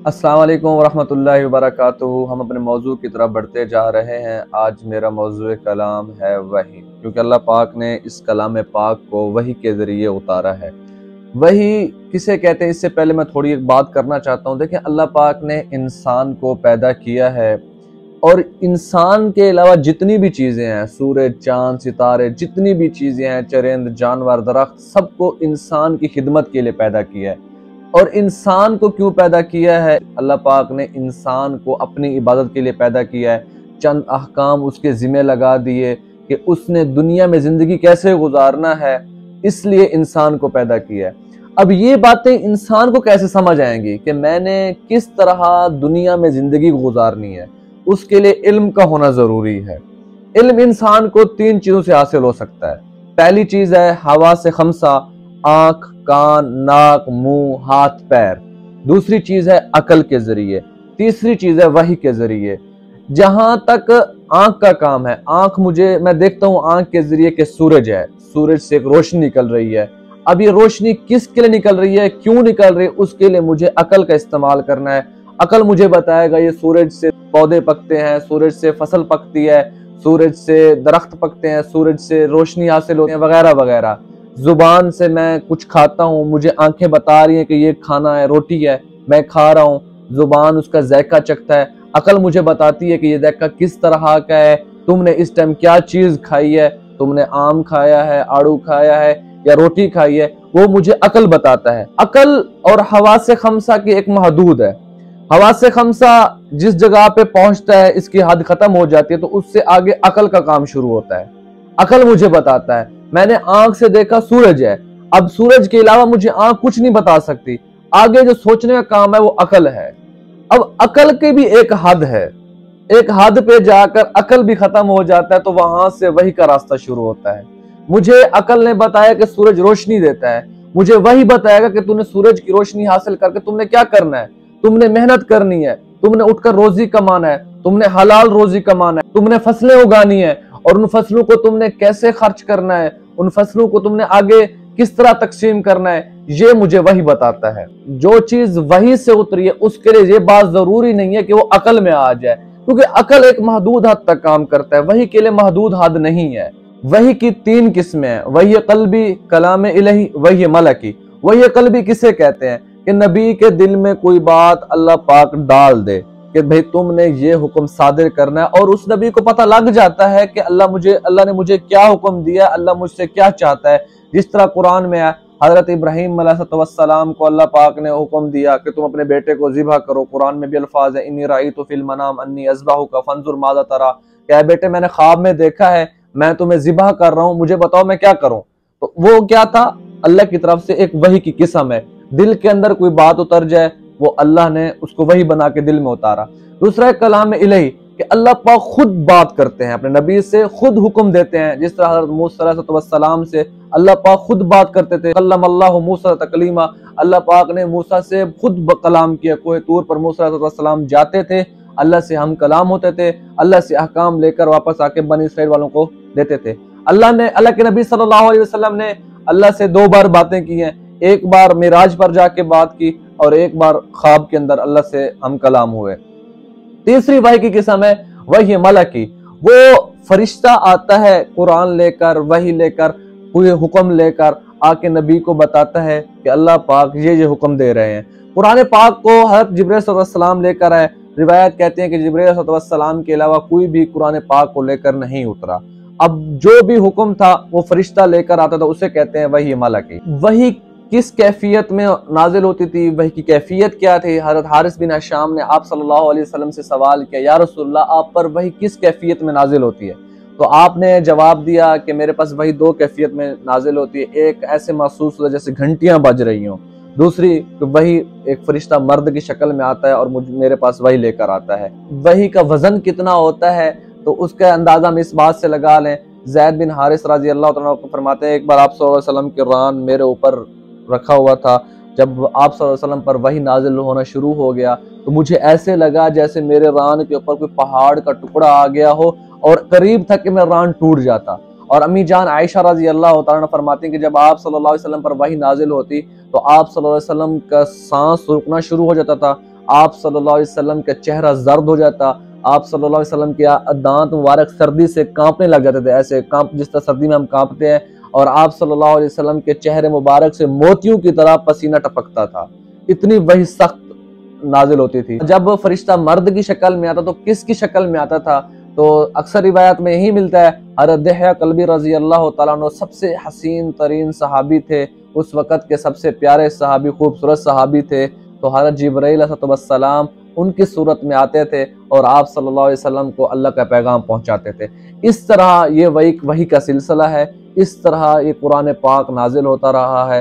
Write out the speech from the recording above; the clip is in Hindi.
अस्सलाम वालेकुम वरहमतुल्लाहि वबरकातुहू। हम अपने मौजू की तरफ बढ़ते जा रहे हैं। आज मेरा मौजू कलाम है वही, क्योंकि अल्लाह पाक ने इस कलाम पाक को वही के ज़रिए उतारा है। वही किसे कहते हैं, इससे पहले मैं थोड़ी एक बात करना चाहता हूँ। देखें, अल्लाह पाक ने इंसान को पैदा किया है और इंसान के अलावा जितनी भी चीज़ें हैं, सूरज, चाँद, सितारे, जितनी भी चीज़ें हैं, चरिंद, जानवर, दरख्त, सबको इंसान की खिदमत के लिए पैदा किया है। और इंसान को क्यों पैदा किया है? अल्लाह पाक ने इंसान को अपनी इबादत के लिए पैदा किया है। चंद अहकाम उसके ज़िम्मे लगा दिए कि उसने दुनिया में ज़िंदगी कैसे गुजारना है, इसलिए इंसान को पैदा किया है। अब ये बातें इंसान को कैसे समझ आएंगी कि मैंने किस तरह दुनिया में ज़िंदगी गुजारनी है? उसके लिए इल्म का होना ज़रूरी है। इल्म इंसान को 3 चीज़ों से हासिल हो सकता है। पहली चीज़ है हवा से खमसा, आँख, कान, नाक, मुंह, हाथ, पैर। दूसरी चीज है अकल के जरिए। तीसरी चीज है वही के जरिए। जहां तक आंख का काम है, मैं देखता हूं आंख के जरिए कि सूरज है, सूरज से एक रोशनी निकल रही है। अब ये रोशनी किसके लिए निकल रही है, क्यों निकल रही है, उसके लिए मुझे अकल का इस्तेमाल करना है। अकल मुझे बताएगा ये सूरज से पौधे पकते हैं, सूरज से फसल पकती है, सूरज से दरख्त पकते हैं, सूरज से रोशनी हासिल होती है, वगैरह वगैरह। जुबान से मैं कुछ खाता हूँ, मुझे आंखें बता रही हैं कि ये खाना है, रोटी है, मैं खा रहा हूँ। जुबान उसका जायका चखता है। अकल मुझे बताती है कि ये जायका किस तरह का है, तुमने इस टाइम क्या चीज खाई है, तुमने आम खाया है, आड़ू खाया है या रोटी खाई है, वो मुझे अकल बताता है। अकल और हवासे खमसा की एक महदूद है। हवासे खमसा जिस जगह पे पहुंचता है, इसकी हद खत्म हो जाती है, तो उससे आगे अकल का काम शुरू होता है। अकल मुझे बताता है, मैंने आंख से देखा सूरज है, अब सूरज के अलावा मुझे आंख कुछ नहीं बता सकती। आगे जो सोचने का काम है वो अकल है। अब अकल की भी एक हद है, एक हद पे जाकर अकल भी खत्म हो जाता है, तो वहां से वही का रास्ता शुरू होता है। मुझे अकल ने बताया कि सूरज रोशनी देता है, मुझे वही बताएगा कि तूने सूरज की रोशनी हासिल करके तुमने क्या करना है। तुमने मेहनत करनी है, तुमने उठकर रोजी कमाना है, तुमने हलाल रोजी कमाना है, तुमने फसलें उगानी है और उन फसलों को तुमने कैसे खर्च करना है, उन फसलों को तुमने आगे किस तरह तकसीम करना है, ये मुझे वही बताता है। जो चीज वही से उतरी है उसके लिए ये बात जरूरी नहीं है कि वो अकल में आ जाए, क्योंकि अकल एक महदूद हद तक काम करता है, वही के लिए महदूद हद नहीं है। वही की 3 किस्में हैं, वही कल्बी, कलाम इलाही, वही मलकी। वही कल्बी किसे कहते हैं कि नबी के दिल में कोई बात अल्लाह पाक डाल दे कि भाई तुमने ये हुक्म सादिर करना है, और उस नबी को पता लग जाता है कि अल्लाह ने मुझे क्या हुक्म दिया, अल्लाह मुझसे क्या चाहता है। जिस तरह कुरान में है, हजरत इब्राहीम अलैहिस्सलाम को अल्लाह पाक ने हुक्म दिया कि तुम अपने बेटे को ज़िबह करो। कुरान में भी अल्फाज है, इन्नी राईतु फिल मनाम अन्नी अज़बहुका फंजुर माज़ा तरा। क्या बेटे, मैंने ख्वाब में देखा है मैं तुम्हें ज़िबह कर रहा हूँ, मुझे बताओ मैं क्या करूँ। तो वो क्या था? अल्लाह की तरफ से एक वही की किस्म है। दिल के अंदर कोई बात उतर जाए, वो अल्लाह ने उसको वही बना के दिल में उतारा। दूसरा है कलाम इलाही, कि अल्लाह पाक खुद बात करते हैं, अपने नबी से खुद हुक्म देते हैं। जिस तरह हज़रत मूसा अलैहिस्सलाम से अल्लाह पाक खुद बात करते थे, कल्लमल्लाहु मूसा तकलीमा। अल्लाह पाक ने मूसा से खुद कलाम किया। कोहे तूर पर मूसा अलैहिस्सलाम जाते थे, अल्लाह से हम कलाम होते थे, अल्लाह से अहकाम लेकर वापस आके बनी इस्राइल वालों को देते थे। अल्लाह के नबी सल्लल्लाहु अलैहि वसल्लम ने अल्लाह से 2 बार बातें की हैं। एक बार मिराज पर जाके बात की और एक बार ख्वाब के अंदर अल्लाह से हम कलाम हुए। तीसरी वही की किस्म है वही मलकी। वो फरिश्ता आता है कुरान लेकर, वही लेकर, कोई हुक्म लेकर आके नबी को बताता है कि अल्लाह पाक ये हुक्म दे रहे हैं। कुरान पाक को हज़रत जिब्रील सल्लल्लाहु लेकर आए। रिवायत कहते हैं कि जिब्रील सल्लल्लाहु के अलावा कोई भी कुरान पाक को लेकर नहीं उतरा। अब जो भी हुक्म था वो फरिश्ता लेकर आता था, उसे कहते हैं वही मलकी। वही किस कैफियत में नाजिल होती थी, वही की कैफियत क्या थी? हज़रत हारिस बिन हिशाम ने आप सल्लल्लाहु अलैहि वसल्लम से सवाल किया, या रसूलल्लाह, आप पर वही किस कैफियत में नाजिल होती है? तो आपने जवाब दिया कि मेरे पास वही 2 कैफियत में नाजिल होती है। एक ऐसे महसूस होता है जैसे घंटियां बज रही हों, दूसरी वही एक फरिश्ता मर्द की शक्ल में आता है और मेरे पास वही लेकर आता है। वही का वजन कितना होता है तो उसका अंदाजा हम इस बात से लगा लें। ज़ैद बिन हारिस रज़ी अल्लाह तआला को फरमाते हैं, एक बार आप सल्लल्लाहु अलैहि वसल्लम के रान मेरे ऊपर रखा हुआ था। जब आप सल्लल्लाहु अलैहि वसल्लम पर वही नाजिल होना शुरू हो गया तो मुझे ऐसे लगा जैसे मेरे रान के ऊपर कोई पहाड़ का टुकड़ा आ गया हो और करीब था कि मेरा रान टूट जाता। और अम्मी जान आयशा रज़ी अल्लाह तआला फरमाती हैं कि जब आप सल्लल्लाहु अलैहि वसल्लम पर वही नाजिल होती तो आप सल्लल्लाहु अलैहि वसल्लम का सांस रुकना शुरू हो जाता था, आप सल्लल्लाहु अलैहि वसल्लम का चेहरा जर्द हो जाता, आप सल्लल्लाहु अलैहि वसल्लम के दांत मुबारक सर्दी से कांपने लग जाते थे, ऐसे कांप जिस तरह सर्दी में हम कांपते हैं, और आप सल्लल्लाहु अलैहि वसल्लम के चेहरे मुबारक से मोतियों की तरह पसीना टपकता था। इतनी वही सख्त नाजिल होती थी। जब फरिश्ता मर्द की शक्ल में आता तो किसकी शक्ल में आता था? तो अक्सर रिवायत में यही मिलता है, हज़रत दिहया कल्बी रजी अल्लाह तआला अन्हु सबसे हसीन तरीन सहाबी थे, उस वक़्त के सबसे प्यारे सहाबी, खूबसूरत सहाबी थे। तो हज़रत जिब्राइल अलैहिस्सलाम उनकी सूरत में आते थे और आप सल्लल्लाहु अलैहि वसल्लम को अल्लाह का पैगाम पहुंचाते थे। इस तरह ये वही का सिलसिला है, इस तरह ये कुरान पाक नाजिल होता रहा है।